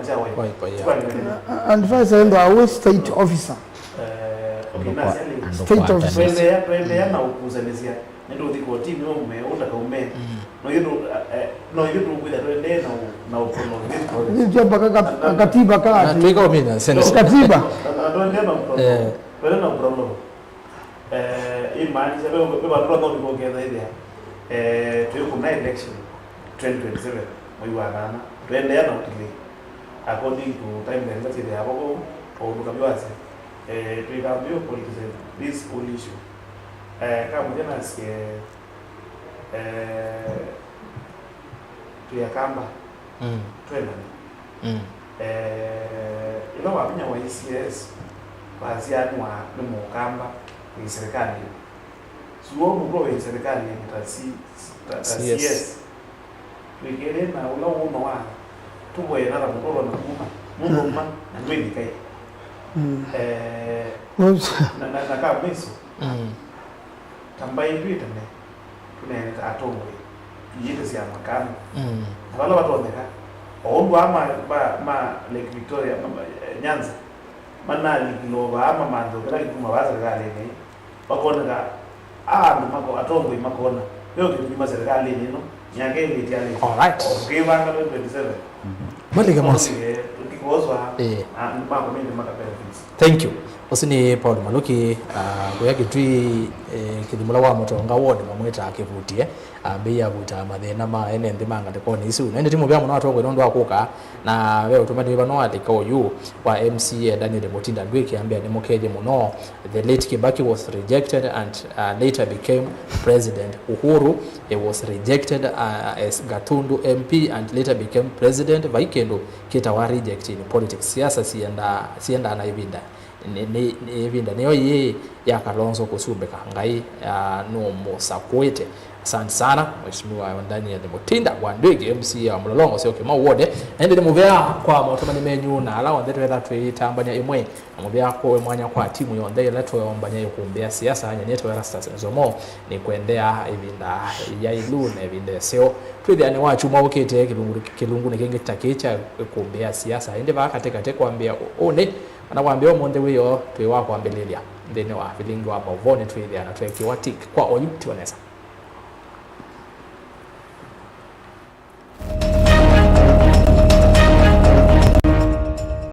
chawe and vice and a state officer okay na state officer twende na ukuzanizia ndio thiko timu yo umeunda kaume no yidu kwenda twende na ukono ndio mpaka katiba kati tuiko mimi seneta katiba twende na problem imani sababu baba ndo ndo ngeza ile tuko na election 2027 mwezi wa nana twende na utili according to timeline that ile hapo au tukabiwaze tuikambio politics this whole issue kama jana sikia tuyakamba twenda ilo wapinya wa ICS baziani wa mukamba ni serikali suo mbo wa serikali ni yes wigere na ula uma wa tuwe na mkoro na kuma mungu ma na ngwini kai na kama meso tambaye vita ne tunaenda atongwe yite sia makano wala watu wameka ondo ama Lake Victoria Nyanza mana likilova ama Maanzo kila kitu mawaza kale ne bakona mako atongwe makona leo kitu kima serikali nino nyake ile tiale all right okay banga 27 mwali kama ukikozwa mako mimi makapela thank you osini Paul Maluki kuyaki twi Kithumula wa Mutonga wodi mamweta akivutie beya buta mathina ma ene ndimanga ndikoni isu nende timu bya muno atogwe ndo akuka na we utumani bano atika uyu wa MCA Daniel Mutinda Ndwiki ambia ni mukeje muno the late Kibaki was rejected and later became president. Uhuru was rejected as Gatundu MP and later became president. Vaikendo kita wa reject in politics. Siasa sienda na ibinda ni ibinda niyo ye ya Kalonzo kusubeka ngai no mosakwete. Asante sana mheshimiwa Daniel Mutinda Ndwiki MCA wa Mlolongo sio kima wode ende muvea kwa motomani menyu na alawa ndeto wetha twitambanya imwe na muvea kwa mwanya kwa timu yonde yeletwa yombanya Ĩkũmbĩ siasa nyeneto Erastus Nzomo ni kuendea ibinda ya ilu na ibinda sio twithani wachu mwokete kilungu nekenge takicha Ĩkũmbĩ siasa ende bakateka kwambia one anakwambia omonde wiyo twiwa kwambelelia ndene wa filingi wa mavone twithani tweki watik kwa oyuti wanesa